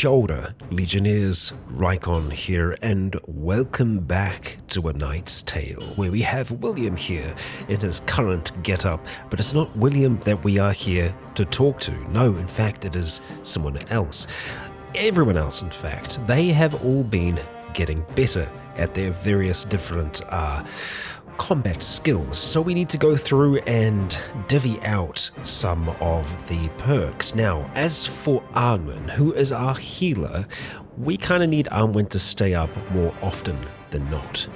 Kia ora, Legionnaires, Rycon here, and welcome back to A Knight's Tale, where we have William here in his current get-up, but it's not William that we are here to talk to. No, in fact, it is someone else. Everyone else, in fact. They have all been getting better at their various different combat skills, so we need to go through and divvy out some of the perks. Now, as for Arwen, who is our healer, we kind of need Arwen to stay up more often than not.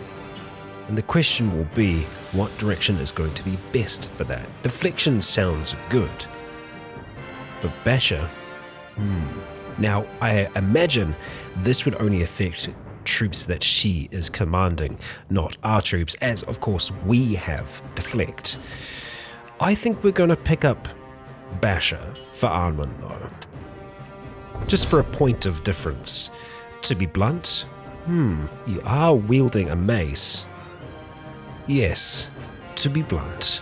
And the question will be, what direction is going to be best for that? Deflection sounds good, but Basher? Now, I imagine this would only affect troops that she is commanding, not our troops, as of course we have deflect. I think we're going to pick up Basher for Arwen though, just for a point of difference. To be blunt, you are wielding a mace. Yes, to be blunt.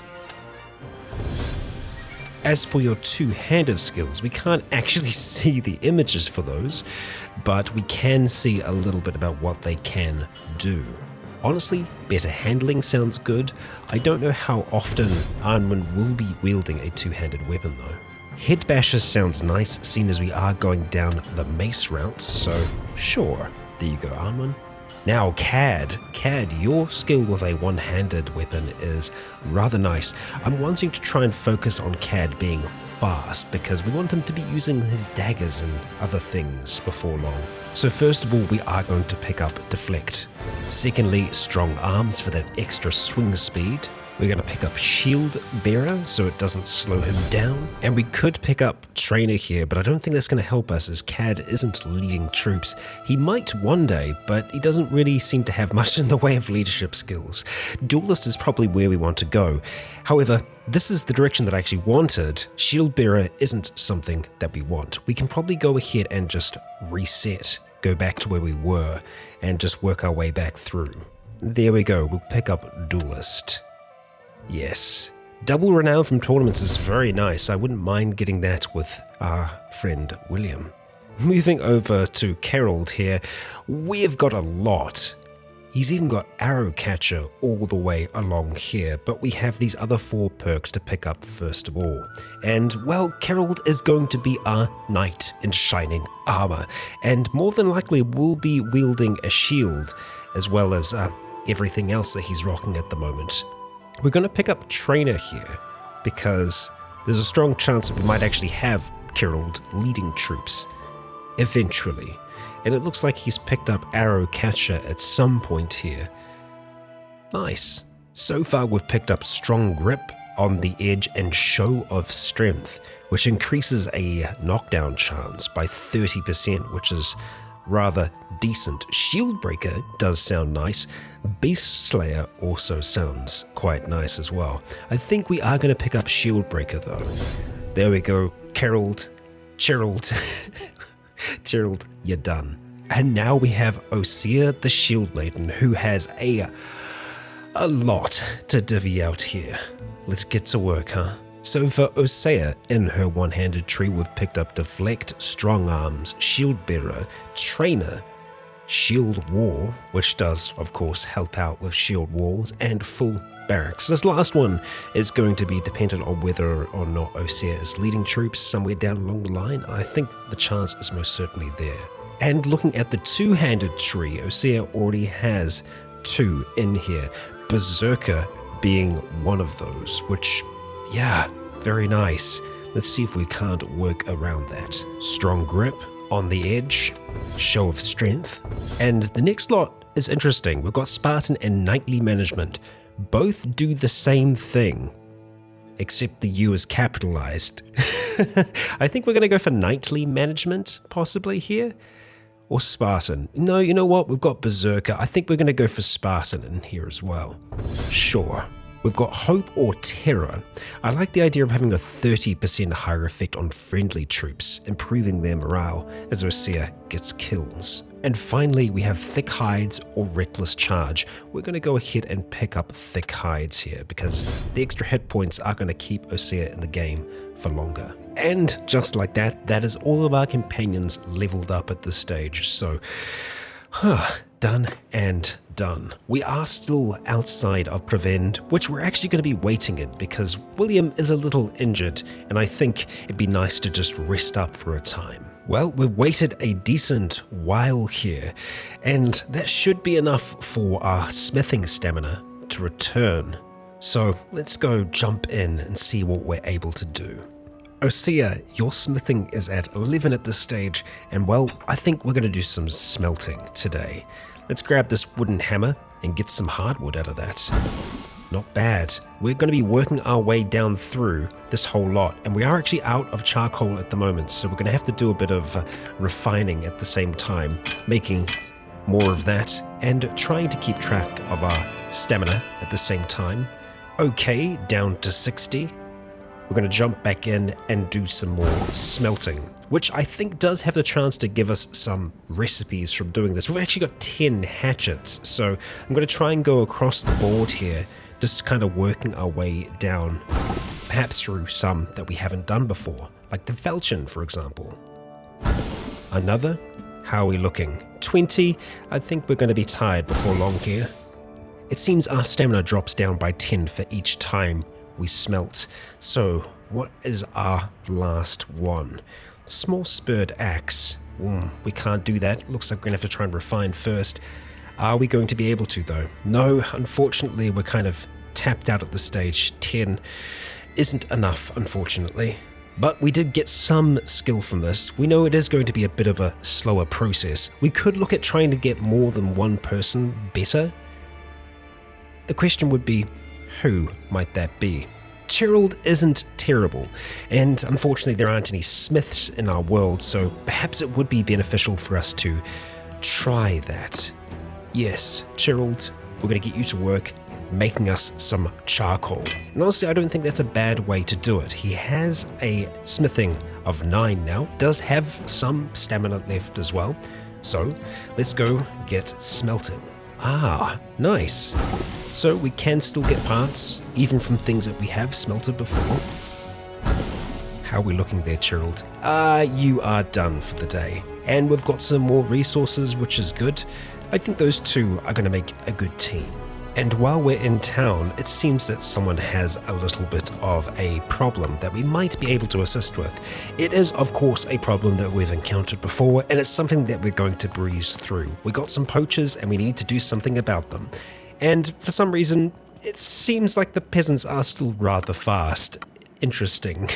As for your two-handed skills, we can't actually see the images for those, but we can see a little bit about what they can do. Honestly, better handling sounds good. I don't know how often Arwen will be wielding a two-handed weapon though. Head basher sounds nice, seeing as we are going down the mace route, so sure. There you go, Arwen. Now, Cad, your skill with a one-handed weapon is rather nice. I'm wanting to try and focus on Cad being fast because we want him to be using his daggers and other things before long. So first of all, we are going to pick up Deflect. Secondly, Strong Arms for that extra swing speed. We're going to pick up Shield Bearer so it doesn't slow him down. And we could pick up Trainer here, but I don't think that's going to help us as Cad isn't leading troops. He might one day, but he doesn't really seem to have much in the way of leadership skills. Duelist is probably where we want to go. However, this is the direction that I actually wanted. Shield Bearer isn't something that we want. We can probably go ahead and just reset, go back to where we were, and just work our way back through. There we go, we'll pick up Duelist. Yes, double renown from tournaments is very nice. I wouldn't mind getting that with our friend William. Moving over to Carroll here, we've got a lot. He's even got Arrow Catcher all the way along here, but we have these other 4 perks to pick up first of all. And well, Carroll is going to be our knight in shining armor, and more than likely will be wielding a shield, as well as everything else that he's rocking at the moment. We're going to pick up Trainer here, because there's a strong chance that we might actually have Carroll leading troops eventually. And it looks like he's picked up Arrow Catcher at some point here. Nice. So far we've picked up Strong Grip on the edge and Show of Strength, which increases a knockdown chance by 30%, which is rather decent. Shieldbreaker does sound nice. Beast Slayer also sounds quite nice as well. I think we are going to pick up Shieldbreaker though. There we go. Gerald, you're done. And now we have Osea the Shield Maiden, who has a lot to divvy out here. Let's get to work, huh? So for Osea, in her one-handed tree, we've picked up Deflect, Strong Arms, Shield Bearer, Trainer, Shield Wall, which does, of course, help out with shield walls, and Full Barracks. This last one is going to be dependent on whether or not Osea is leading troops somewhere down along the line. I think the chance is most certainly there. And looking at the two-handed tree, Osea already has 2 in here, Berserker being one of those, which, yeah, very nice. Let's see if we can't work around that. Strong Grip on the edge, Show of Strength, and the next lot is interesting. We've got Spartan and Knightly Management. Both do the same thing, except the U is capitalized. I think we're going to go for Knightly Management, possibly here, or Spartan. No, you know what? We've got Berserker. I think we're going to go for Spartan in here as well. Sure. We've got Hope or Terror. I like the idea of having a 30% higher effect on friendly troops, improving their morale as Osea gets kills. And finally, we have Thick Hides or Reckless Charge. We're going to go ahead and pick up Thick Hides here because the extra hit points are going to keep Osea in the game for longer. And just like that, that is all of our companions leveled up at this stage. So, done and done. We are still outside of Prevend, which we're actually going to be waiting in because William is a little injured and I think it'd be nice to just rest up for a time. Well, we've waited a decent while here, and that should be enough for our smithing stamina to return. So let's go jump in and see what we're able to do. Osea, your smithing is at 11 at this stage, and well, I think we're going to do some smelting today. Let's grab this wooden hammer and get some hardwood out of that. Not bad. We're going to be working our way down through this whole lot, and we are actually out of charcoal at the moment, so we're going to have to do a bit of refining at the same time, making more of that and trying to keep track of our stamina at the same time. Okay, down to 60. We're going to jump back in and do some more smelting, which I think does have the chance to give us some recipes from doing this. We've actually got 10 hatchets, so I'm going to try and go across the board here, just kind of working our way down, perhaps through some that we haven't done before, like the falchion, for example. Another? How are we looking? 20? I think we're going to be tired before long here. It seems our stamina drops down by 10 for each time we smelt. So, what is our last one? Small spurred axe. We can't do that. Looks like we're going to have to try and refine first. Are we going to be able to, though? No, unfortunately, we're kind of tapped out at this stage. 10 isn't enough, unfortunately. But we did get some skill from this. We know it is going to be a bit of a slower process. We could look at trying to get more than one person better. The question would be, who might that be? Gerald isn't terrible, and unfortunately there aren't any smiths in our world, so perhaps it would be beneficial for us to try that. Yes, Gerald, we're going to get you to work making us some charcoal. And honestly, I don't think that's a bad way to do it. He has a smithing of 9 now, does have some stamina left as well. So let's go get smelting. Ah, nice. So we can still get parts, even from things that we have smelted before. How are we looking there, Gerald? You are done for the day. And we've got some more resources, which is good. I think those two are going to make a good team. And while we're in town, it seems that someone has a little bit of a problem that we might be able to assist with. It is, of course, a problem that we've encountered before, and it's something that we're going to breeze through. We got some poachers, and we need to do something about them. And for some reason, it seems like the peasants are still rather fast. Interesting.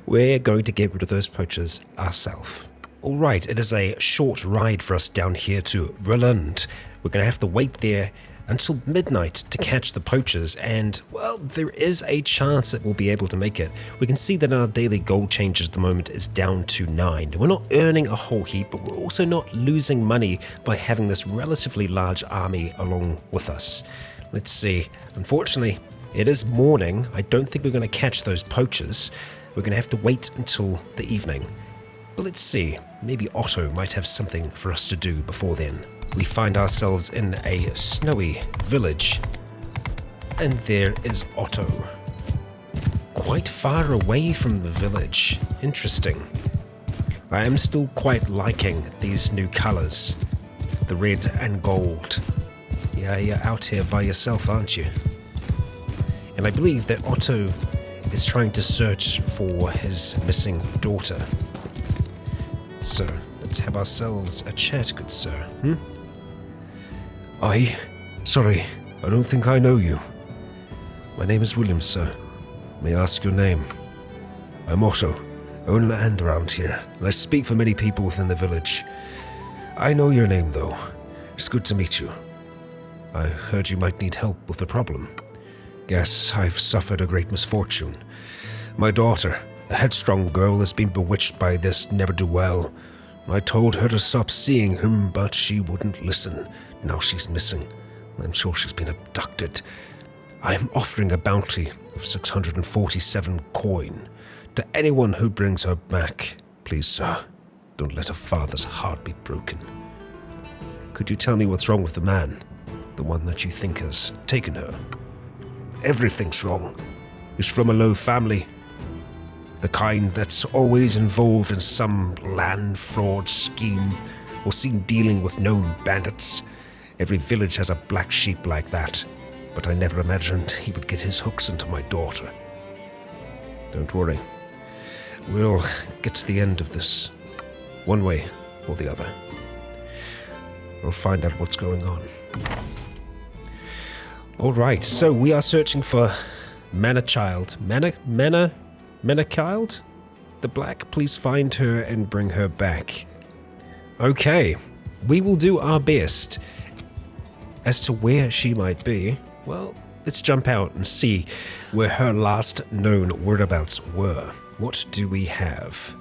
We're going to get rid of those poachers ourselves. Alright, it is a short ride for us down here to Rycon. We're going to have to wait there until midnight to catch the poachers, and, well, there is a chance that we'll be able to make it. We can see that our daily gold change at the moment is down to 9. We're not earning a whole heap, but we're also not losing money by having this relatively large army along with us. Let's see. Unfortunately, it is morning. I don't think we're going to catch those poachers. We're going to have to wait until the evening. But let's see. Maybe Otto might have something for us to do before then. We find ourselves in a snowy village, and there is Otto. Quite far away from the village. Interesting. I am still quite liking these new colors, the red and gold. Yeah, you're out here by yourself, aren't you? And I believe that Otto is trying to search for his missing daughter. So, let's have ourselves a chat, good sir. Sorry, I don't think I know you. My name is William, sir. May I ask your name? I'm Otto, own land around here, and I speak for many people within the village. I know your name, though. It's good to meet you. I heard you might need help with a problem. Yes, I've suffered a great misfortune. My daughter, a headstrong girl, has been bewitched by this ne'er-do-well. I told her to stop seeing him, but she wouldn't listen. Now she's missing. I'm sure she's been abducted. I am offering a bounty of 647 coin to anyone who brings her back. Please, sir, don't let her father's heart be broken. Could you tell me what's wrong with the man? The one that you think has taken her? Everything's wrong. He's from a low family. The kind that's always involved in some land fraud scheme or seen dealing with known bandits. Every village has a black sheep like that, but I never imagined he would get his hooks into my daughter. Don't worry. We'll get to the end of this, one way or the other. We'll find out what's going on. Alright, so we are searching for Child. Child? The Black? Please find her and bring her back. Okay, we will do our best. As to where she might be, well, let's jump out and see where her last known whereabouts were. What do we have?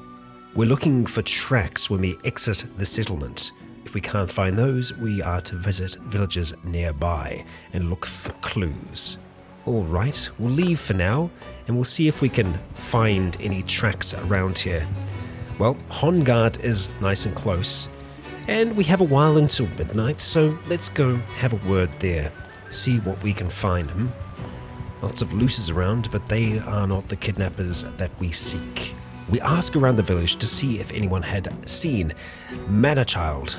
We're looking for tracks when we exit the settlement. If we can't find those, we are to visit villages nearby and look for clues. Alright, we'll leave for now, and we'll see if we can find any tracks around here. Well, Hongard is nice and close, and we have a while until midnight, so let's go have a word there, see what we can find. Lots of looses around, but they are not the kidnappers that we seek. We ask around the village to see if anyone had seen Child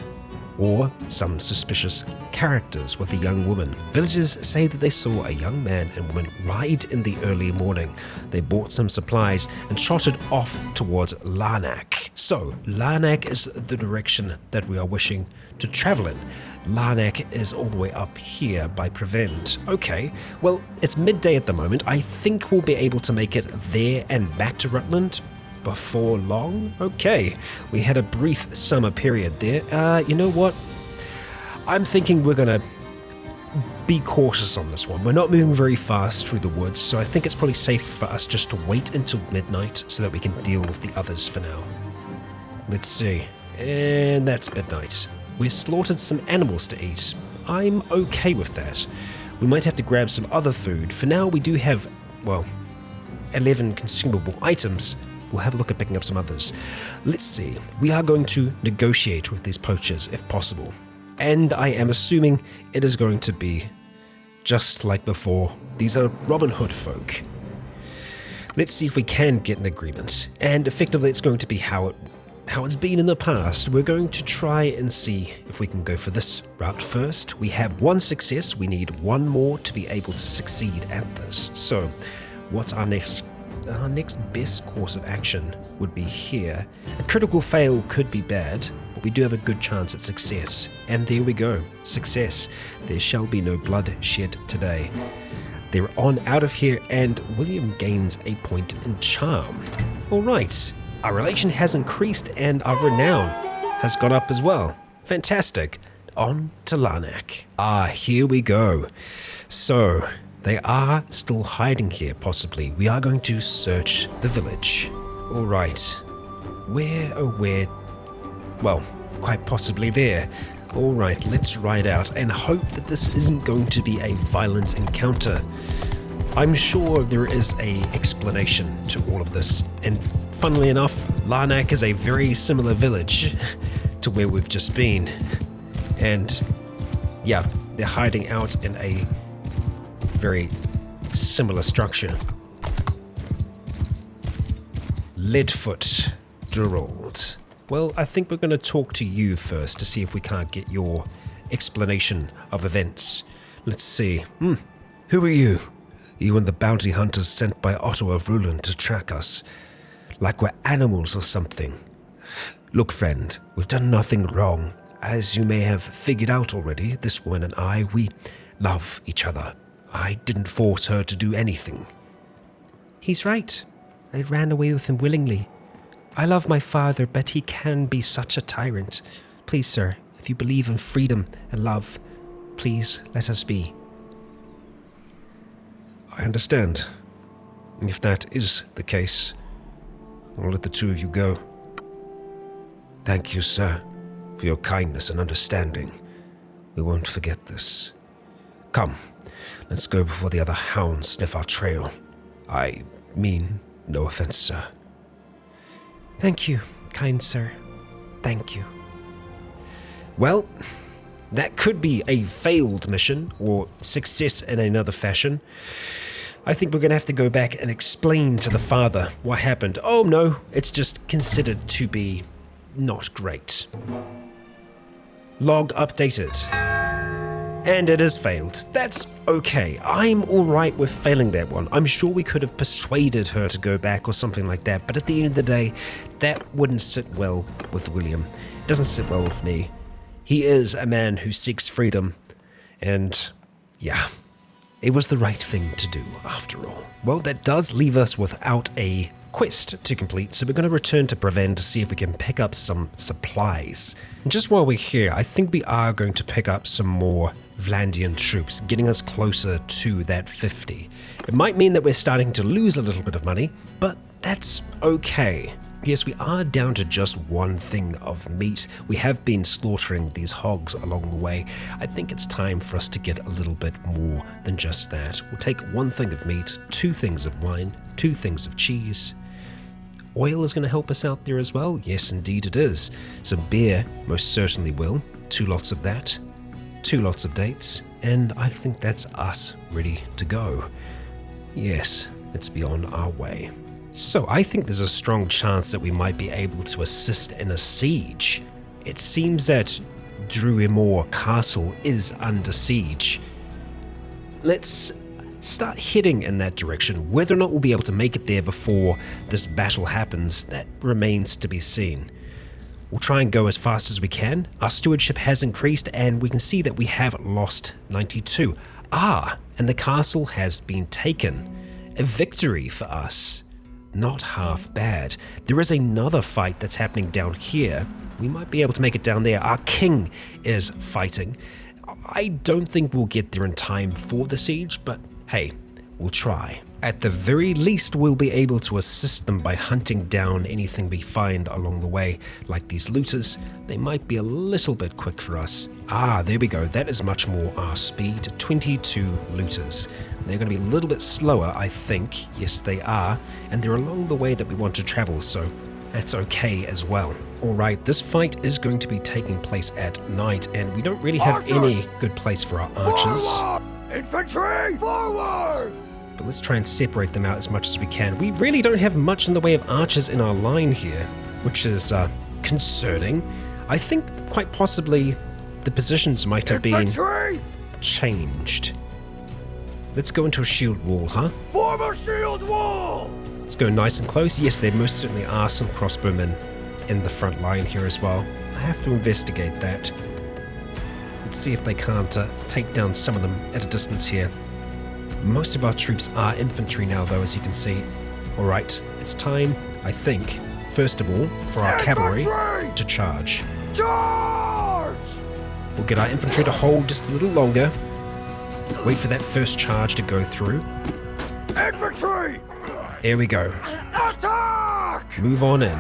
or some suspicious characters with a young woman. Villagers say that they saw a young man and woman ride in the early morning. They bought some supplies and trotted off towards Larnac. So, Larnac is the direction that we are wishing to travel in. Larnac is all the way up here by Prevent. Okay, well, it's midday at the moment. I think we'll be able to make it there and back to Rutland before long. Okay, we had a brief summer period there. You know what? I'm thinking we're gonna be cautious on this one. We're not moving very fast through the woods, so I think it's probably safe for us just to wait until midnight so that we can deal with the others for now. Let's see. And that's midnight. We've slaughtered some animals to eat. I'm okay with that. We might have to grab some other food. For now, we do have, well, 11 consumable items. We'll have a look at picking up some others. Let's see. We are going to negotiate with these poachers if possible. And I am assuming it is going to be just like before. These are Robin Hood folk. Let's see if we can get an agreement. And effectively it's going to be how it's been in the past. We're going to try and see if we can go for this route first. We have one success. We need one more to be able to succeed at this. So what's our next best course of action would be here. A critical fail could be bad, but we do have a good chance at success. And there we go. Success. There shall be no blood shed today. They're on out of here, and William gains a point in charm. Alright. Our relation has increased, and our renown has gone up as well. Fantastic. On to Larnac. Here we go. So, they are still hiding here, possibly. We are going to search the village. Alright. Where, oh where? Well, quite possibly there. Alright, let's ride out and hope that this isn't going to be a violent encounter. I'm sure there is an explanation to all of this, and funnily enough, Larnac is a very similar village to where we've just been. And yeah, they're hiding out in a very similar structure. Leadfoot, Gerald. Well, I think we're going to talk to you first to see if we can't get your explanation of events. Let's see. Who are you? You and the bounty hunters sent by Otto of Ruland to track us. Like we're animals or something. Look, friend, we've done nothing wrong. As you may have figured out already, this woman and I, we love each other. I didn't force her to do anything. He's right. I ran away with him willingly. I love my father, but he can be such a tyrant. Please, sir, if you believe in freedom and love, please let us be. I understand. If that is the case, I'll let the two of you go. Thank you, sir, for your kindness and understanding. We won't forget this. Come, let's go before the other hounds sniff our trail. I mean, no offense, sir. Thank you, kind sir. Thank you. Well, that could be a failed mission, or success in another fashion. I think we're going to have to go back and explain to the father what happened. Oh no, it's just considered to be not great. Log updated. And it has failed. That's okay. I'm alright with failing that one. I'm sure we could have persuaded her to go back or something like that, but at the end of the day, that wouldn't sit well with William. It doesn't sit well with me. He is a man who seeks freedom, and yeah, it was the right thing to do after all. Well, that does leave us without a quest to complete, so we're going to return to Breven to see if we can pick up some supplies. And just while we're here, I think we are going to pick up some more Vlandian troops, getting us closer to that 50. It might mean that we're starting to lose a little bit of money, but that's okay. Yes, we are down to just one thing of meat. We have been slaughtering these hogs along the way. I think it's time for us to get a little bit more than just that. We'll take one thing of meat, 2 things of wine, 2 things of cheese. Oil is going to help us out there as well. Yes, indeed it is. Some beer most certainly will. 2 lots of that. 2 lots of dates. And I think that's us ready to go. Yes, let's be on our way. So I think there's a strong chance that we might be able to assist in a siege. It seems that Druimore Castle is under siege. Let's start heading in that direction. Whether or not we'll be able to make it there before this battle happens, that remains to be seen. We'll try and go as fast as we can. Our stewardship has increased and we can see that we have lost 92. And the castle has been taken. A victory for us. Not half bad. There is another fight that's happening down here. We might be able to make it down there. Our king is fighting. I don't think we'll get there in time for the siege, but hey, we'll try. At the very least, we'll be able to assist them by hunting down anything we find along the way, like these looters. They might be a little bit quick for us. There we go. That is much more our speed. 22 looters. They're going to be a little bit slower, I think. Yes, they are. And they're along the way that we want to travel, so that's okay as well. Alright, this fight is going to be taking place at night, and we don't really have any good place for our archers. Forward! Infantry! Forward! But let's try and separate them out as much as we can. We really don't have much in the way of archers in our line here, which is concerning. I think quite possibly the positions might have been changed. Let's go into a shield wall, huh? Form a shield wall! Let's go nice and close. Yes, there most certainly are some crossbowmen in the front line here as well. I have to investigate that. Let's see if they can't take down some of them at a distance here. Most of our troops are infantry now, though, as you can see. Alright, it's time, I think, first of all, for our cavalry to charge. Charge! We'll get our infantry to hold just a little longer. Wait for that first charge to go through. Infantry! Here we go. Attack! Move on in.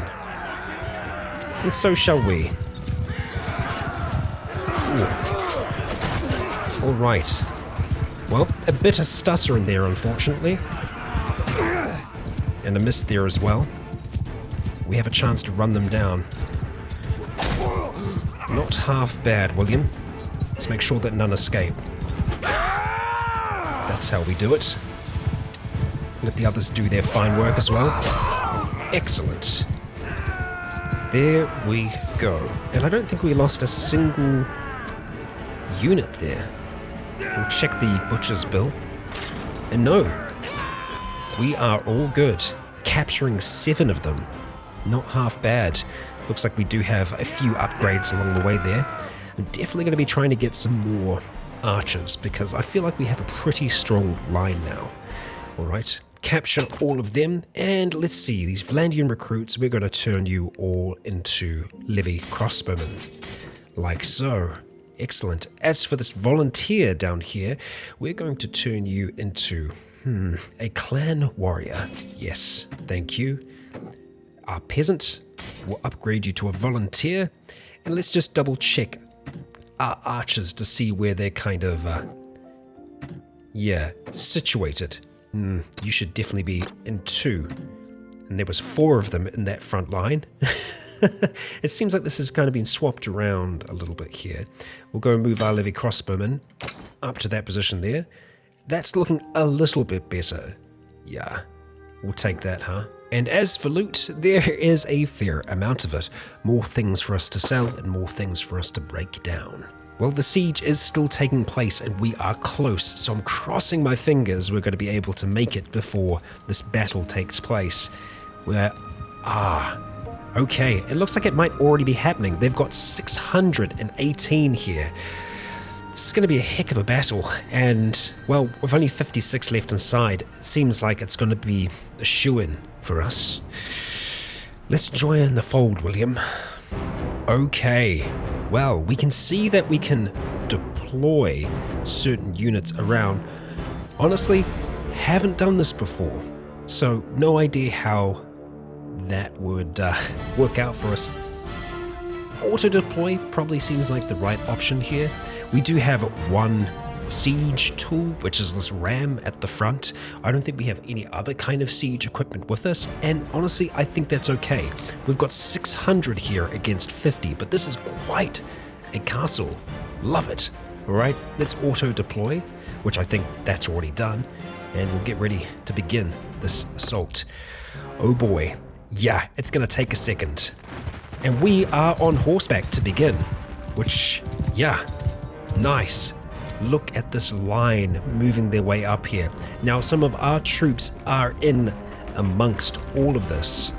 And so shall we. Alright. Well, a bit of stutter in there, unfortunately. And a miss there as well. We have a chance to run them down. Not half bad, William. Let's make sure that none escape. That's how we do it. Let the others do their fine work as well. Excellent. There we go. And I don't think we lost a single unit there. We'll check the butcher's bill. And no, we are all good. Capturing 7 of them. Not half bad. Looks like we do have a few upgrades along the way there. I'm definitely going to be trying to get some more archers because I feel like we have a pretty strong line now. Alright, capture all of them, and let's see, these Vlandian recruits, we're going to turn you all into Levy crossbowmen. Like so. Excellent. As for this volunteer down here, we're going to turn you into, a clan warrior. Yes, thank you. Our peasant will upgrade you to a volunteer, and let's just double check our archers to see where they're kind of, situated. You should definitely be in 2. And there was 4 of them in that front line. It seems like this has kind of been swapped around a little bit here. We'll go and move our Levy crossbowmen up to that position there. that's looking a little bit better. Yeah, we'll take that, huh? And as for loot, there is a fair amount of it. More things for us to sell and more things for us to break down. Well, the siege is still taking place and we are close, so I'm crossing my fingers we're going to be able to make it before this battle takes place. Okay, it looks like it might already be happening. They've got 618 here. This is going to be a heck of a battle, and, well, with only 56 left inside, it seems like it's going to be a shoo-in for us. Let's join in the fold, William. Okay, well, we can see that we can deploy certain units around. Honestly, haven't done this before, so no idea how that would work out for us. Auto-deploy probably seems like the right option here. We do have one siege tool, which is this ram at the front. I don't think we have any other kind of siege equipment with us, and honestly, I think that's okay. We've got 600 here against 50, but this is quite a castle. Love it. Alright, let's auto-deploy, which I think that's already done, and we'll get ready to begin this assault. Oh boy. Yeah, it's gonna take a second. And we are on horseback to begin, which, yeah, nice. Look at this line moving their way up here. Now, some of our troops are in amongst all of this.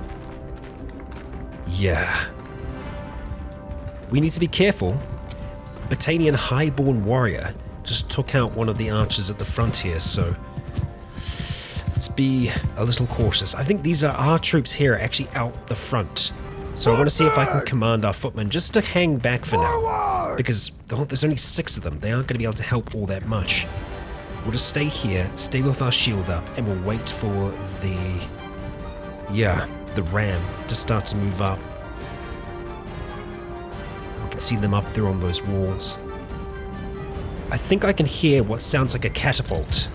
Yeah. We need to be careful. Battanian Highborn Warrior just took out one of the archers at the front here, so let's be a little cautious. I think these are our troops here actually out the front. So I want to see if I can command our footmen just to hang back for now. Because there's only 6 of them. They aren't going to be able to help all that much. We'll just stay here, stay with our shield up, and we'll wait for the ram to start to move up. We can see them up there on those walls. I think I can hear what sounds like a catapult.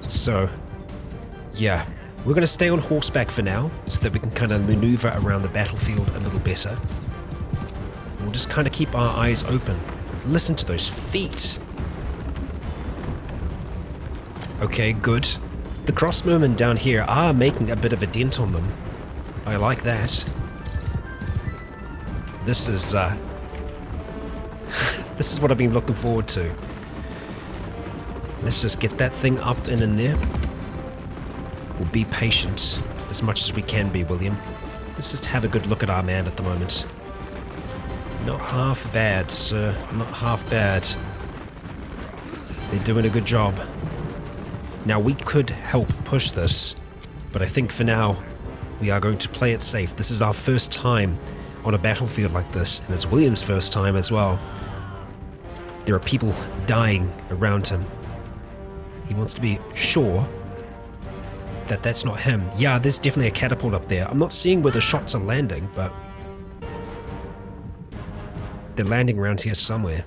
So, yeah, we're going to stay on horseback for now, so that we can kind of maneuver around the battlefield a little better. We'll just kind of keep our eyes open. Listen to those feet. Okay, good. The crossbowmen down here are making a bit of a dent on them. I like that. This is this is what I've been looking forward to. Let's just get that thing up and in there. We'll be patient as much as we can be, William. Let's just have a good look at our man at the moment. Not half bad, sir. Not half bad. They're doing a good job. Now, we could help push this, but I think for now, we are going to play it safe. This is our first time on a battlefield like this, and it's William's first time as well. There are people dying around him. He wants to be sure that that's not him. Yeah, there's definitely a catapult up there. I'm not seeing where the shots are landing, but they're landing around here somewhere.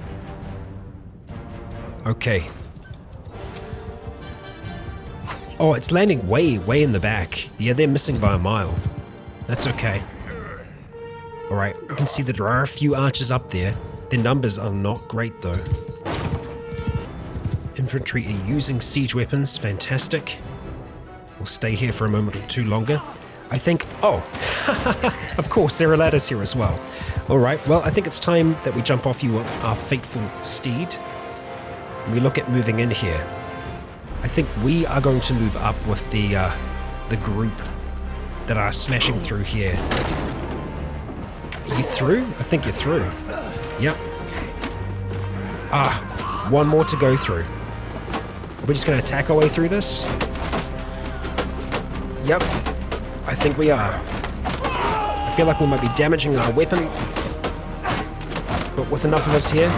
Okay. Oh, it's landing way in the back. Yeah, they're missing by a mile. That's okay. Alright, we can see that there are a few archers up there. Their numbers are not great though. Infantry are using siege weapons. Fantastic. We'll stay here for a moment or two longer. I think... Oh! Of course, there are ladders here as well. Alright, well, I think it's time that we jump off our fateful steed. And we look at moving in here. I think we are going to move up with the group that are smashing through here. Are you through? I think you're through. Yep. Ah, one more to go through. We're just going to attack our way through this? Yep, I think we are. I feel like we might be damaging our weapon, but with enough of us here.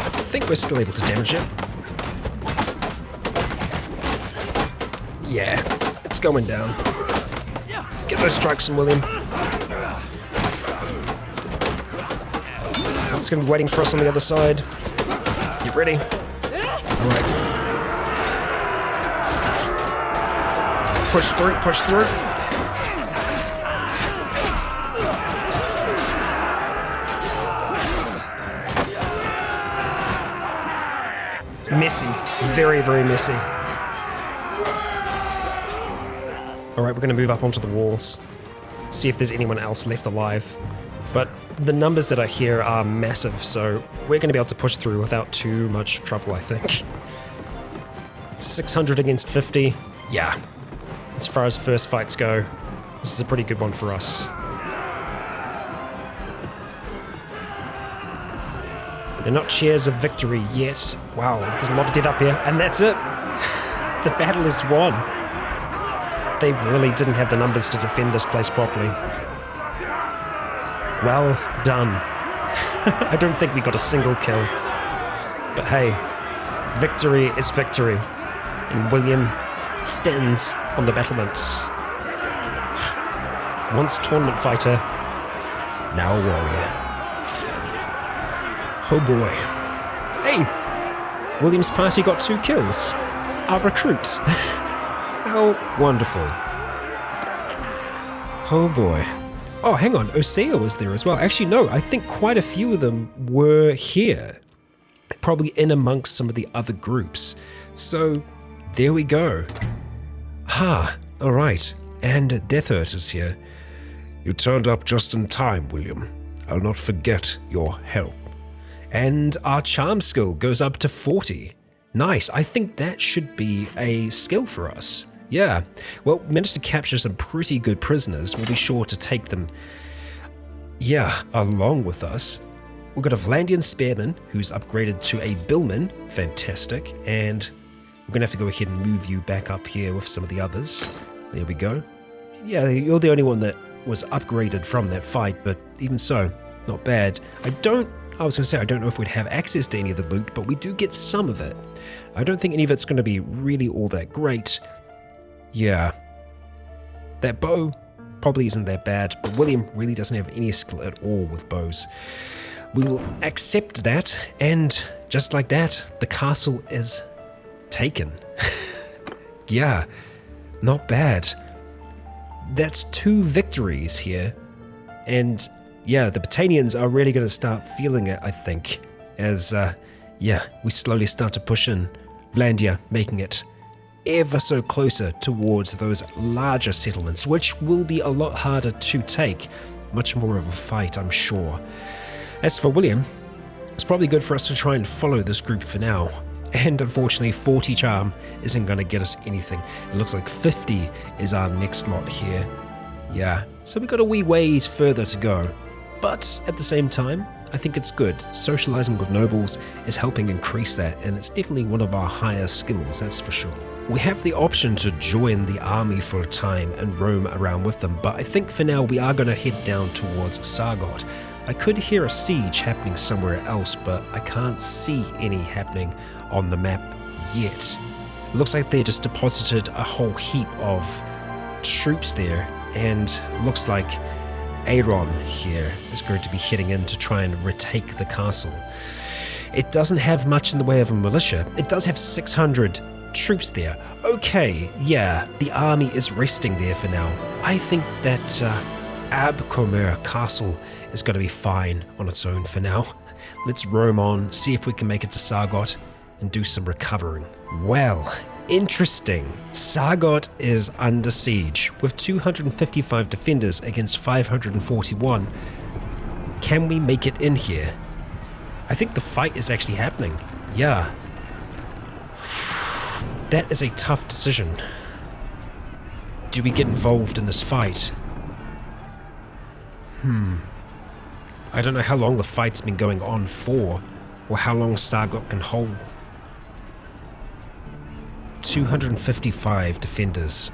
I think we're still able to damage it. Yeah, it's going down. Get those strikes in, William. It's going to be waiting for us on the other side. Get ready. Alright. Push through, push through. Messy. Very, very messy. Alright, we're going to move up onto the walls. See if there's anyone else left alive. But the numbers that are here are massive, so we're going to be able to push through without too much trouble, I think. 600 against 50. Yeah. As far as first fights go, this is a pretty good one for us. They're not cheers of victory yet. Wow, there's a lot of dead up here, and that's it. The battle is won. They really didn't have the numbers to defend this place properly. Well done. I don't think we got a single kill. But hey, victory is victory. And William stands on the battlements. Once tournament fighter, now warrior. Oh boy. Hey, William's party got 2 kills. Our recruits. How wonderful. Oh boy. Oh, hang on. Osea was there as well. Actually, no, I think quite a few of them were here. Probably in amongst some of the other groups. So, there we go. Alright. And Death Earth is here. You turned up just in time, William. I'll not forget your help. And our charm skill goes up to 40. Nice. I think that should be a skill for us. Yeah. Well, managed to capture some pretty good prisoners. We'll be sure to take them, along with us. We've got a Vlandian Spearman who's upgraded to a Billman. Fantastic. And we're going to have to go ahead and move you back up here with some of the others. There we go. Yeah, you're the only one that was upgraded from that fight, but even so, not bad. I don't know if we'd have access to any of the loot, but we do get some of it. I don't think any of it's going to be really all that great. Yeah. That bow probably isn't that bad, but William really doesn't have any skill at all with bows. We'll accept that, and just like that, the castle is taken. Yeah, not bad. That's 2 victories here, and yeah, the Britannians are really going to start feeling it, I think, as, we slowly start to push in. Vlandia making it ever so closer towards those larger settlements, which will be a lot harder to take. Much more of a fight, I'm sure. As for William, it's probably good for us to try and follow this group for now. And unfortunately, 40 charm isn't going to get us anything. It looks like 50 is our next lot here. Yeah, so we got a wee ways further to go. But at the same time, I think it's good. Socializing with nobles is helping increase that, and it's definitely one of our higher skills, that's for sure. We have the option to join the army for a time and roam around with them, but I think for now we are going to head down towards Sargon. I could hear a siege happening somewhere else, but I can't see any happening on the map yet. It looks like they just deposited a whole heap of troops there, and looks like Aaron here is going to be heading in to try and retake the castle. It doesn't have much in the way of a militia. It does have 600 troops there. Okay, yeah, the army is resting there for now. I think that Ab-Comer Castle is going to be fine on its own for now. Let's roam on, see if we can make it to Sargon and do some recovering. Well, interesting. Sargon is under siege with 255 defenders against 541. Can we make it in here? I think the fight is actually happening. Yeah. That is a tough decision. Do we get involved in this fight? I don't know how long the fight's been going on for, or how long Sargon can hold. 255 defenders.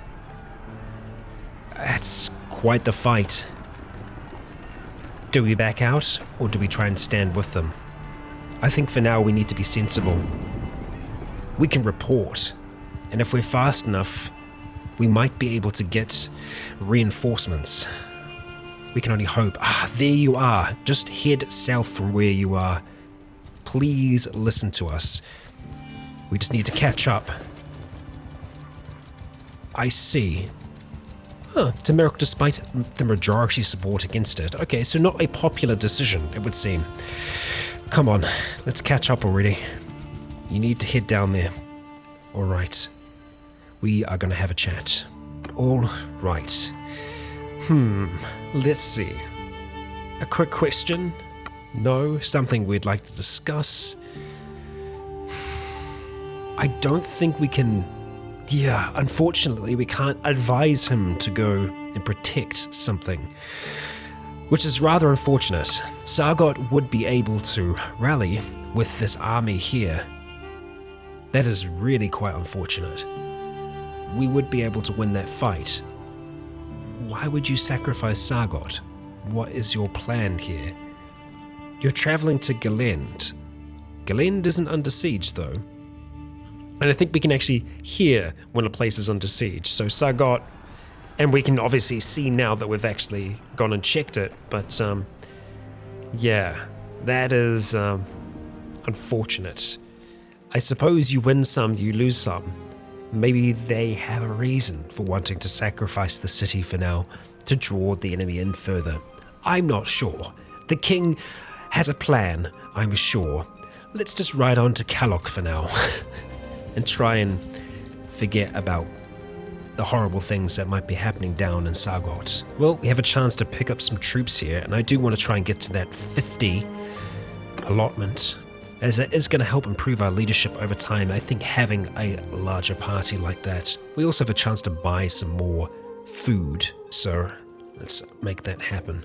That's quite the fight. Do we back out, or do we try and stand with them? I think for now we need to be sensible. We can report, and if we're fast enough, we might be able to get reinforcements. We can only hope. There you are. Just head south from where you are. Please listen to us. We just need to catch up. I see. It's a miracle despite the majority support against it. Okay, so not a popular decision, it would seem. Come on, let's catch up already. You need to head down there. All right. We are going to have a chat. All right. Let's see. A quick question? No? Something we'd like to discuss? I don't think we can... Yeah, unfortunately, we can't advise him to go and protect something, which is rather unfortunate. Sargon would be able to rally with this army here. That is really quite unfortunate. We would be able to win that fight. Why would you sacrifice Sargon? What is your plan here? You're traveling to Galend. Galend isn't under siege though. And I think we can actually hear when a place is under siege. So Sargon, and we can obviously see now that we've actually gone and checked it, but yeah, that is unfortunate. I suppose you win some, you lose some. Maybe they have a reason for wanting to sacrifice the city for now, to draw the enemy in further. I'm not sure. The king has a plan, I'm sure. Let's just ride on to Kalok for now. And try and forget about the horrible things that might be happening down in Sargon. Well, we have a chance to pick up some troops here, and I do want to try and get to that 50 allotment, as that is going to help improve our leadership over time. I think having a larger party like that. We also have a chance to buy some more food, so let's make that happen.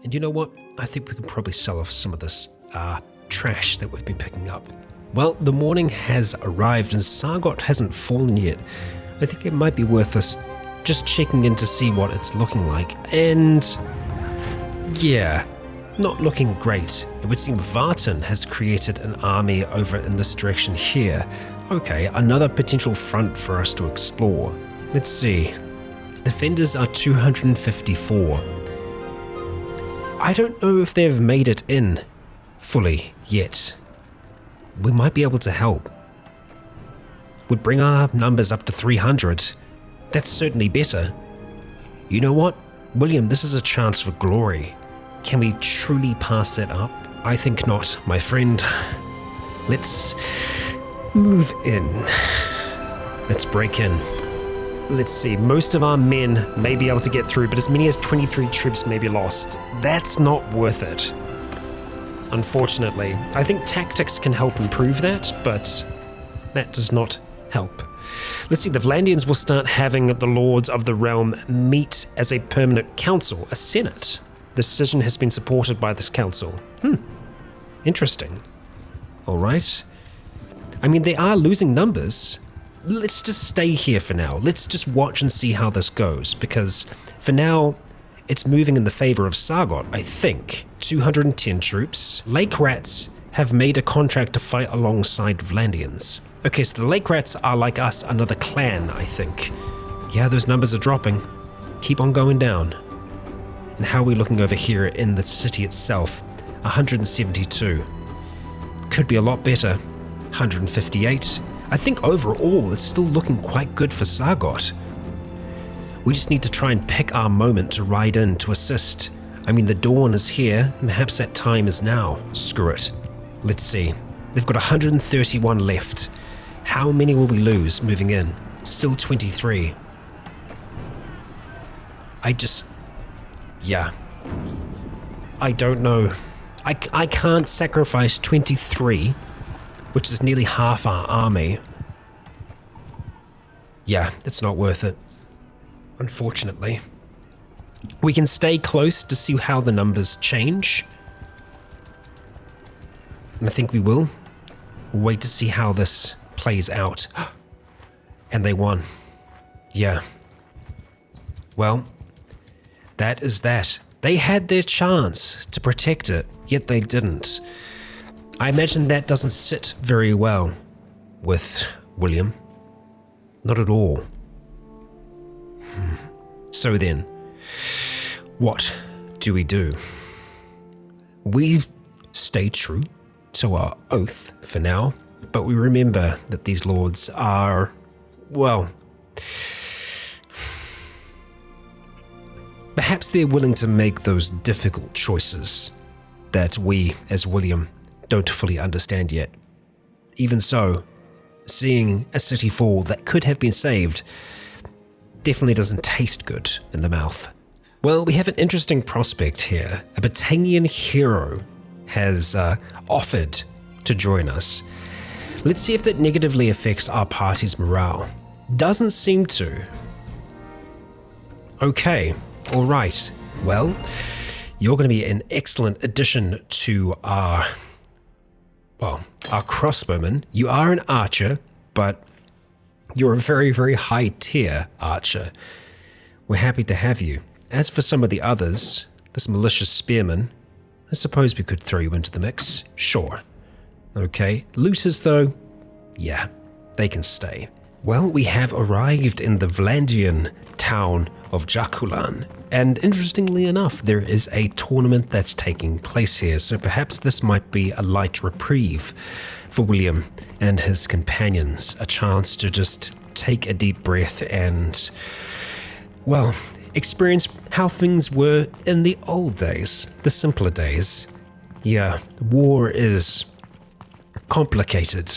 And you know what? I think we can probably sell off some of this trash that we've been picking up. Well, the morning has arrived and Sargon hasn't fallen yet. I think it might be worth us just checking in to see what it's looking like. And yeah, not looking great. It would seem Vartan has created an army over in this direction here. Okay, another potential front for us to explore. Let's see. Defenders are 254. I don't know if they've made it in fully yet. We might be able to help. Would bring our numbers up to 300. That's certainly better. You know what, William, this is a chance for glory. Can we truly pass that up? I think not, my friend. Let's move in. Let's break in. Let's see, most of our men may be able to get through, but as many as 23 troops may be lost. That's not worth it. Unfortunately, I think tactics can help improve that, but that does not help. Let's see, the Vlandians will start having the Lords of the Realm meet as a permanent council, a senate. The decision has been supported by this council. Interesting. All right. I mean, they are losing numbers. Let's just stay here for now. Let's just watch and see how this goes, because for now, it's moving in the favor of Sargon, I think. 210 troops. Lake Rats have made a contract to fight alongside Vlandians. Okay, so the Lake Rats are like us, another clan, I think. Yeah, those numbers are dropping. Keep on going down. And how are we looking over here in the city itself? 172. Could be a lot better. 158. I think overall, it's still looking quite good for Sargon. We just need to try and pick our moment to ride in to assist. I mean, the dawn is here. Perhaps that time is now. Screw it. Let's see. They've got 131 left. How many will we lose moving in? Still 23. Yeah. I don't know. I can't sacrifice 23, which is nearly half our army. Yeah, it's not worth it. Unfortunately. We can stay close to see how the numbers change. And I think we will. We'll wait to see how this plays out. And they won. Yeah. Well, that is that. They had their chance to protect it, yet they didn't. I imagine that doesn't sit very well with William. Not at all. So then, what do we do? We stay true to our oath for now, but we remember that these lords are, well, perhaps they're willing to make those difficult choices that we, as William, don't fully understand yet. even so, seeing a city fall that could have been saved definitely doesn't taste good in the mouth. Well, we have an interesting prospect here. A Britannian hero has offered to join us. Let's see if that negatively affects our party's morale. Doesn't seem to. Okay, alright. Well, you're going to be an excellent addition to our crossbowman. You are an archer, but you're a very, very high tier archer. We're happy to have you. As for some of the others, this malicious spearman, I suppose we could throw you into the mix. Sure. Okay. Looters, though, yeah, they can stay. Well, we have arrived in the Vlandian town of Jakulan, and interestingly enough, there is a tournament that's taking place here, so perhaps this might be a light reprieve for William and his companions, a chance to just take a deep breath and, well, experience how things were in the old days, the simpler days. Yeah, war is complicated,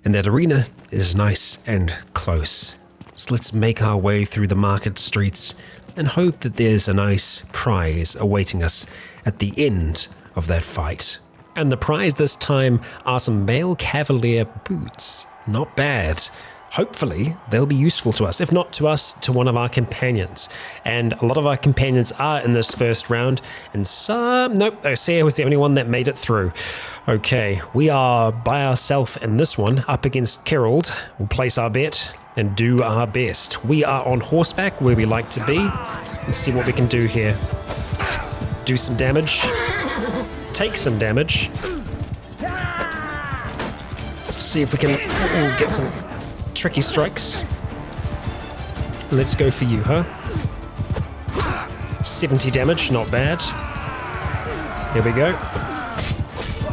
and that arena is nice and close. So let's make our way through the market streets and hope that there's a nice prize awaiting us at the end of that fight. And the prize this time are some male cavalier boots. Not bad. Hopefully, they'll be useful to us. If not to us, to one of our companions. And a lot of our companions are in this first round, and some... Nope, Osea was the only one that made it through. Okay, we are by ourselves in this one, up against Kerald. We'll place our bet and do our best. We are on horseback, where we like to be. Let's see what we can do here. Do some damage. Take some damage. Let's see if we can get some tricky strikes. Let's go for you, huh? 70 damage, not bad. Here we go.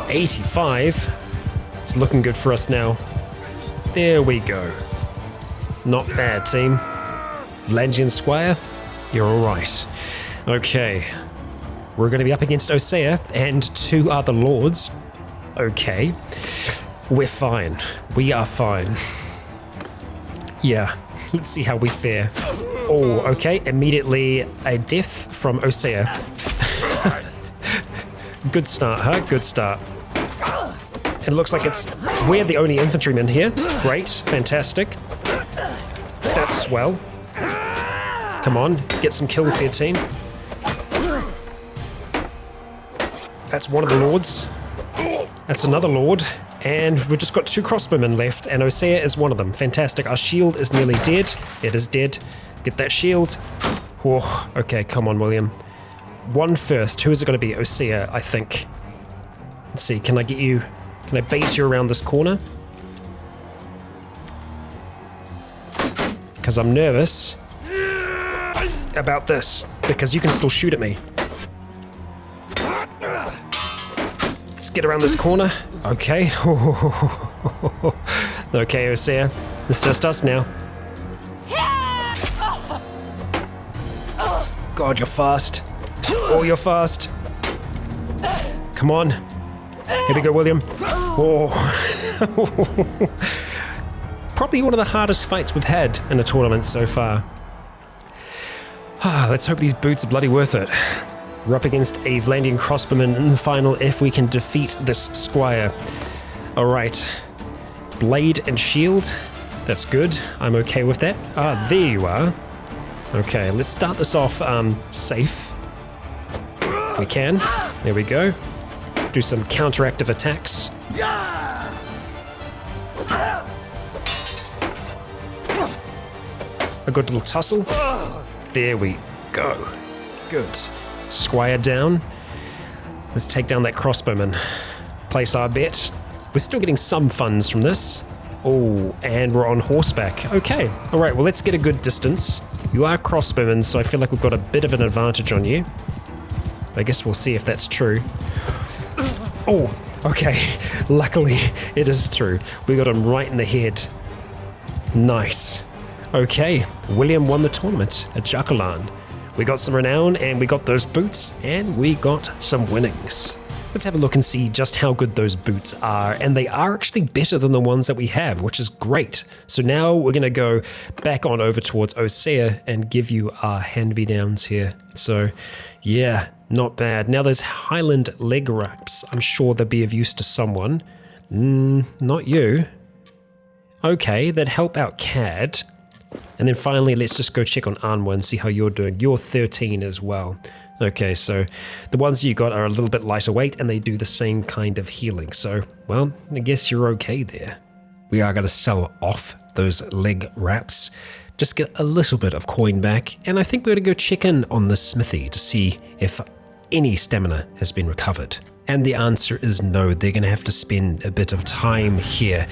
85. It's looking good for us now. There we go. Not bad, team. Vlandian Squire, you're alright. Okay. We're going to be up against Osea and two other lords. Okay. We're fine. We are fine. Yeah, let's see how we fare. Oh, okay. Immediately a death from Osea. Good start, huh? Good start. It looks like we're the only infantrymen here. Great, fantastic. That's swell. Come on, get some kills here, team. That's one of the lords. That's another lord. And we've just got two crossbowmen left, and Osea is one of them. Fantastic. Our shield is nearly dead. It is dead. Get that shield. Oh, okay, come on, William. One first. Who is it going to be? Osea, I think. Let's see, can I base you around this corner? Because I'm nervous about this, because you can still shoot at me. Let's get around this corner. Okay. Okay, Osea. It's just us now. God, you're fast. Oh, you're fast. Come on. Here we go, William. Oh. Probably one of the hardest fights we've had in a tournament so far. Let's hope these boots are bloody worth it. We're up against a Vlandian crossbowman in the final if we can defeat this squire. Alright. Blade and shield. That's good. I'm okay with that. There you are. Okay, let's start this off safe. If we can. There we go. Do some counteractive attacks. A good little tussle. There we go. Good. Squire down. Let's take down that crossbowman. Place our bet. We're still getting some funds from this. Oh, and we're on horseback. Okay, all right, well, let's get a good distance. You are crossbowmen, so I feel like we've got a bit of an advantage on you. I guess we'll see if that's true. Oh, okay. Luckily, it is true. We got him right in the head. Nice. Okay, William won the tournament at Jakulan. We got some renown, and we got those boots, and we got some winnings. Let's have a look and see just how good those boots are, and they are actually better than the ones that we have, which is great. So now we're going to go back on over towards Osea and give you our hand-me-downs here. So yeah, not bad. Now those Highland leg wraps, I'm sure they'll be of use to someone. Not you. Okay, that help out Cad. And then finally, let's just go check on Anwa and see how you're doing. You're 13 as well. Okay, so the ones you got are a little bit lighter weight and they do the same kind of healing. So, well, I guess you're okay there. We are going to sell off those leg wraps, just get a little bit of coin back, and I think we're going to go check in on the smithy to see if any stamina has been recovered. And the answer is no, they're going to have to spend a bit of time here.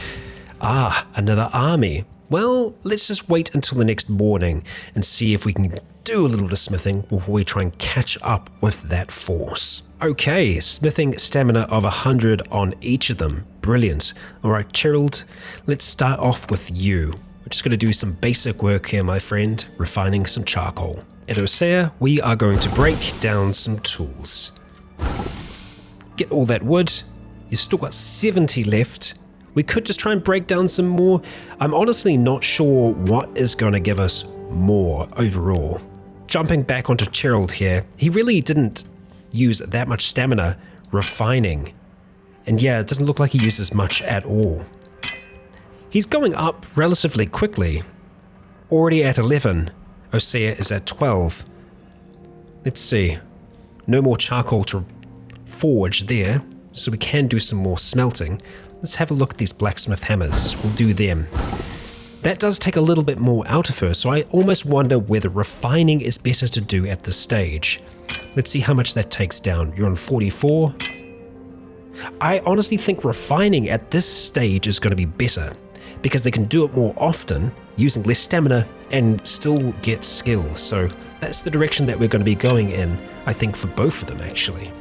Ah, another army. Well, let's just wait until the next morning and see if we can do a little bit of smithing before we try and catch up with that force. Okay, smithing stamina of 100 on each of them. Brilliant. All right, Gerald, let's start off with you. We're just going to do some basic work here, my friend, refining some charcoal. At Osea, we are going to break down some tools. Get all that wood. You've still got 70 left. We could just try and break down some more. I'm honestly not sure what is going to give us more overall. Jumping back onto Gerald here, he really didn't use that much stamina refining. And yeah, it doesn't look like he uses much at all. He's going up relatively quickly. Already at 11. Osea is at 12. Let's see. No more charcoal to forge there, so we can do some more smelting. Let's have a look at these blacksmith hammers. We'll do them. That does take a little bit more out of her, so I almost wonder whether refining is better to do at this stage. Let's see how much that takes down. You're on 44. I honestly think refining at this stage is going to be better, because they can do it more often, using less stamina, and still get skill. So that's the direction that we're going to be going in, I think, for both of them actually.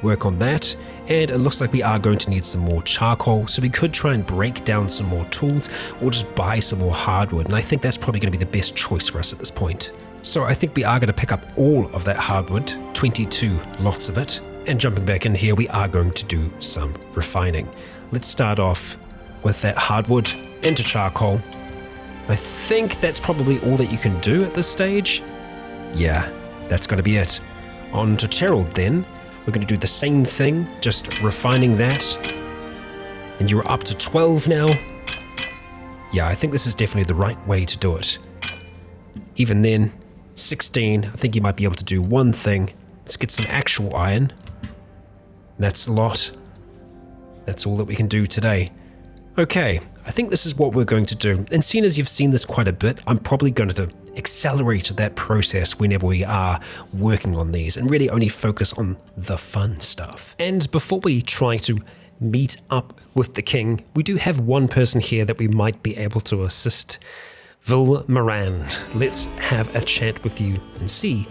Work on that. And it looks like we are going to need some more charcoal, so we could try and break down some more tools or just buy some more hardwood, and I think that's probably going to be the best choice for us at this point. So I think we are going to pick up all of that hardwood, 22 lots of it, and jumping back in here we are going to do some refining. Let's start off with that hardwood into charcoal. I think that's probably all that you can do at this stage. Yeah, that's going to be it. On to Gerald then. We're going to do the same thing, just refining that. And you're up to 12 now. Yeah, I think this is definitely the right way to do it. Even then, 16, I think you might be able to do one thing. Let's get some actual iron. That's a lot. That's all that we can do today. Okay, I think this is what we're going to do. And seeing as you've seen this quite a bit, I'm probably going to accelerate that process whenever we are working on these and really only focus on the fun stuff. And before we try to meet up with the king, we do have one person here that we might be able to assist. Vil Morand, let's have a chat with you and see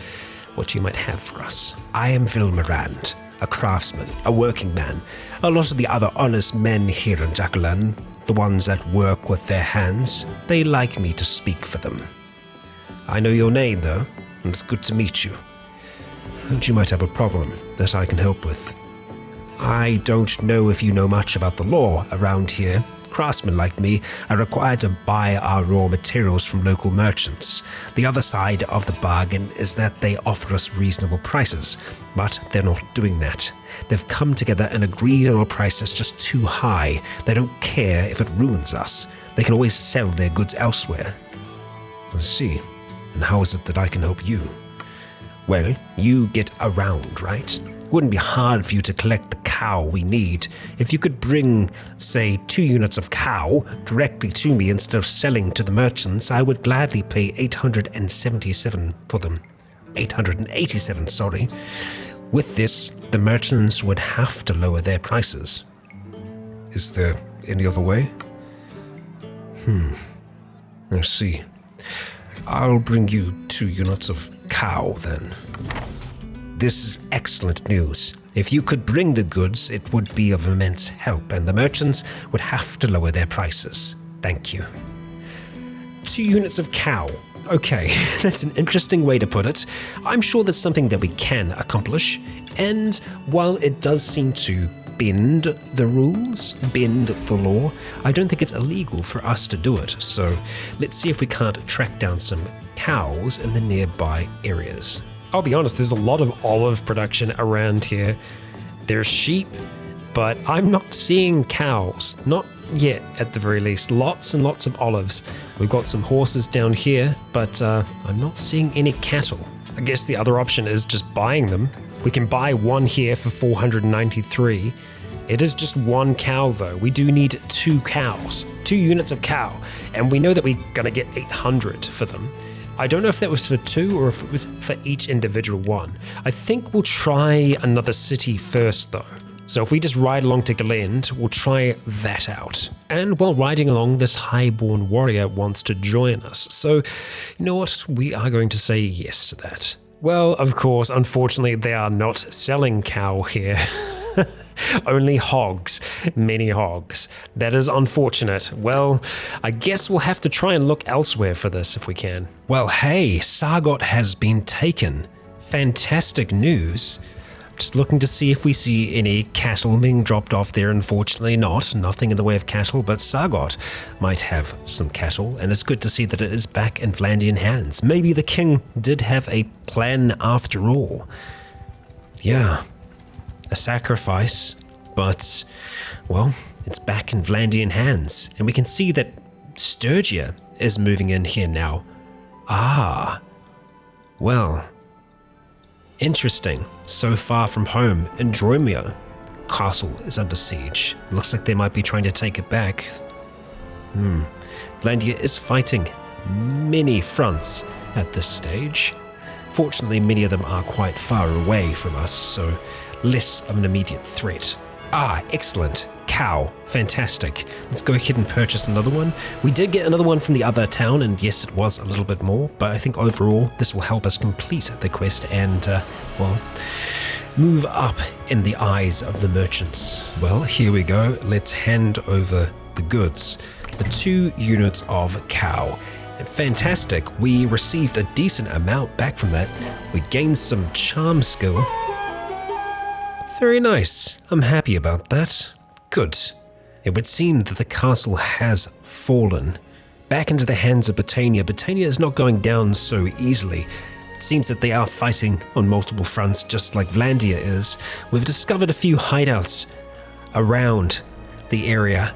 what you might have for us. I am Vil Morand, a craftsman, a working man. A lot of the other honest men here in Auckland, the ones that work with their hands, they like me to speak for them. I know your name, though, and it's good to meet you. But you might have a problem that I can help with. I don't know if you know much about the law around here. Craftsmen like me are required to buy our raw materials from local merchants. The other side of the bargain is that they offer us reasonable prices, but they're not doing that. They've come together and agreed on a price that's just too high. They don't care if it ruins us. They can always sell their goods elsewhere. I see. And how is it that I can help you? Well, you get around, right? It wouldn't be hard for you to collect the cow we need. If you could bring, say, 2 units of cow directly to me instead of selling to the merchants, I would gladly pay 877 for them. 887, sorry. With this, the merchants would have to lower their prices. Is there any other way? I see. I'll bring you 2 units of cow, then. This is excellent news. If you could bring the goods, it would be of immense help, and the merchants would have to lower their prices. Thank you. 2 units of cow. Okay, that's an interesting way to put it. I'm sure that's something that we can accomplish, and while it does seem to bend the rules, bend the law, I don't think it's illegal for us to do it. So let's see if we can't track down some cows in the nearby areas. I'll be honest, there's a lot of olive production around here. There's sheep, but I'm not seeing cows. Not yet, at the very least. Lots and lots of olives. We've got some horses down here, but I'm not seeing any cattle. I guess the other option is just buying them. We can buy one here for 493. It is just one cow though. We do need 2 cows, 2 units of cow, and we know that we're gonna get 800 for them. I don't know if that was for 2 or if it was for each individual one. I think we'll try another city first though. So if we just ride along to Glend, we'll try that out. And while riding along, this highborn warrior wants to join us. So, you know what? We are going to say yes to that. Well, of course, unfortunately, they are not selling cow here. Only hogs. Many hogs. That is unfortunate. Well, I guess we'll have to try and look elsewhere for this if we can. Well, hey, Sargon has been taken. Fantastic news. Just looking to see if we see any cattle being dropped off there. Unfortunately not. Nothing in the way of cattle, but Sargon might have some cattle, and it's good to see that it is back in Vlandian hands. Maybe the king did have a plan after all. Yeah, a sacrifice, but, well, it's back in Vlandian hands, and we can see that Sturgia is moving in here now. Ah, well, interesting. So far from home in Dromio, castle is under siege. Looks like they might be trying to take it back. Vlandia is fighting many fronts at this stage. Fortunately, many of them are quite far away from us, so less of an immediate threat. Ah, excellent. Cow. Fantastic. Let's go ahead and purchase another one. We did get another one from the other town, and yes, it was a little bit more, but I think overall this will help us complete the quest and, well, move up in the eyes of the merchants. Well, here we go. Let's hand over the goods. The 2 units of cow. Fantastic. We received a decent amount back from that. We gained some charm skill. Very nice. I'm happy about that. Good. It would seem that the castle has fallen back into the hands of Britannia. Britannia is not going down so easily. It seems that they are fighting on multiple fronts, just like Vlandia is. We've discovered a few hideouts around the area.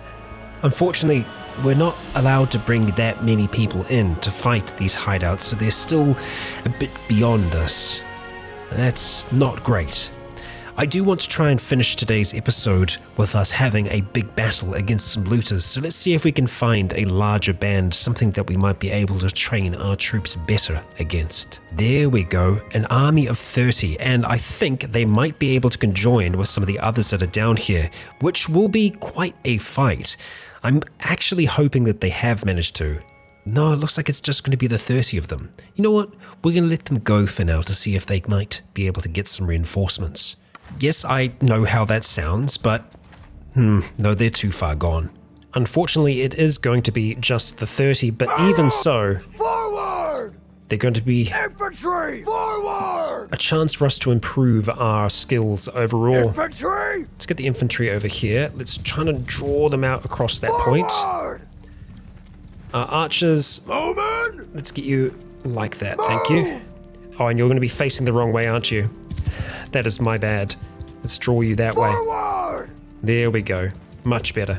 Unfortunately, we're not allowed to bring that many people in to fight these hideouts, so they're still a bit beyond us. That's not great. I do want to try and finish today's episode with us having a big battle against some looters, so let's see if we can find a larger band, something that we might be able to train our troops better against. There we go, an army of 30, and I think they might be able to conjoin with some of the others that are down here, which will be quite a fight. I'm actually hoping that they have managed to. No, it looks like it's just going to be the 30 of them. You know what? We're going to let them go for now to see if they might be able to get some reinforcements. Yes, I know how that sounds, but no, they're too far gone. Unfortunately, it is going to be just the 30, but even so, Forward! they're going to be Infantry! Forward! a chance for us to improve our skills overall. Infantry! Let's get the infantry over here. Let's try to draw them out across that point. Forward! Archers, Bowman! let's get you like that, thank you. Oh, and you're going to be facing the wrong way, aren't you? That is my bad. Let's draw you that way. Forward! There we go. Much better.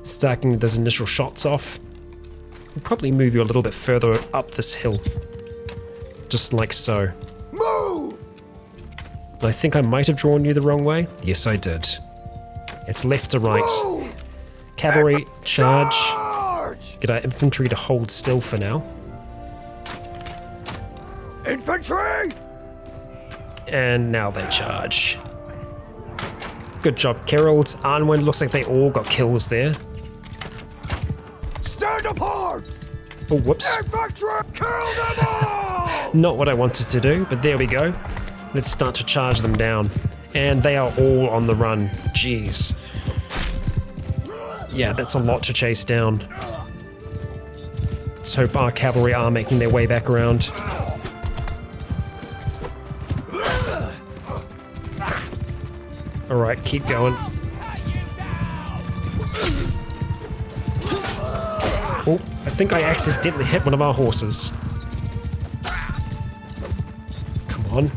Starting those initial shots off. We'll probably move you a little bit further up this hill. Just like so. Move! I think I might have drawn you the wrong way. Yes, I did. It's left to right. Move! Cavalry, charge. Charge! Get our infantry to hold still for now. Infantry! And now they charge. Good job, Gerald. Arnwin, looks like they all got kills there. Stand apart! Oh, whoops. Infantry! Kill them all! Not what I wanted to do, but there we go. Let's start to charge them down. And they are all on the run. Jeez. Yeah, that's a lot to chase down. Let's Let's hope our cavalry are making their way back around. Alright, keep going. Oh, I think I accidentally hit one of our horses. Come on.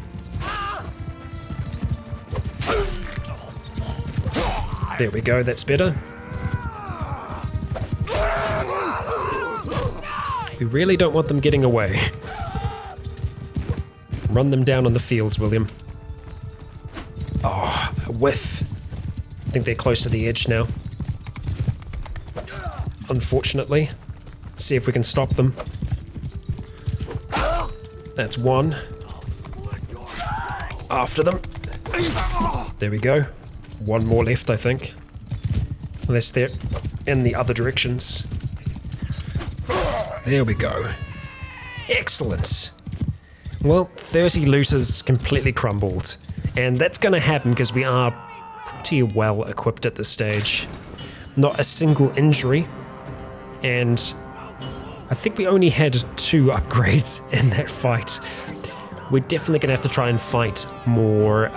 There we go, that's better. We really don't want them getting away. Run them down on the fields, William. Oh, a whiff. I think they're close to the edge now. Unfortunately. Let's see if we can stop them. That's one. After them. There we go. One more left, I think. Unless they're in the other directions. There we go. Excellent. Well, 30 looters completely crumbled. And that's going to happen because we are pretty well equipped at this stage. Not a single injury. And I think we only had 2 upgrades in that fight. We're definitely going to have to try and fight more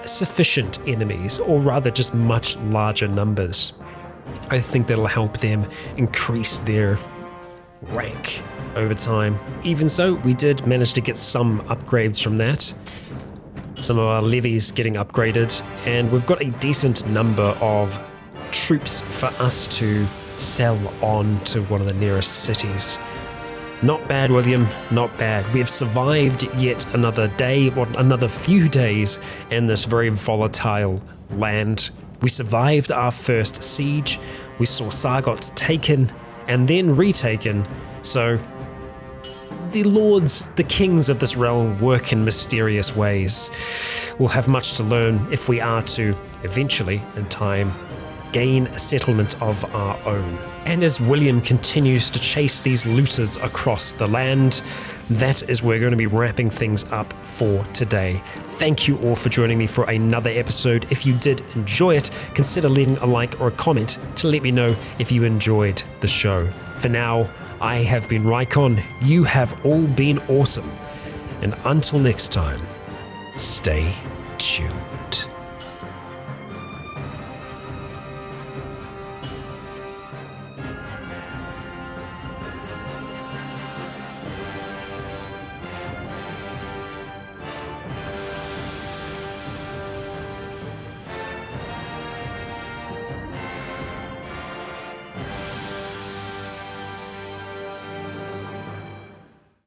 sufficient enemies, or rather just much larger numbers. I think that'll help them increase their rank over time. Even so, we did manage to get some upgrades from that. Some of our levies getting upgraded, and we've got a decent number of troops for us to sell on to one of the nearest cities. Not bad, William, not bad. We've survived yet another day, or another few days in this very volatile land. We survived our first siege, we saw Sargon taken and then retaken, so the lords, the kings of this realm work in mysterious ways. We'll have much to learn if we are to, eventually, in time, gain a settlement of our own. And as William continues to chase these looters across the land, that is where we're going to be wrapping things up for today. Thank you all for joining me for another episode. If you did enjoy it, consider leaving a like or a comment to let me know if you enjoyed the show. For now, I have been Rycon, you have all been awesome, and until next time, stay tuned.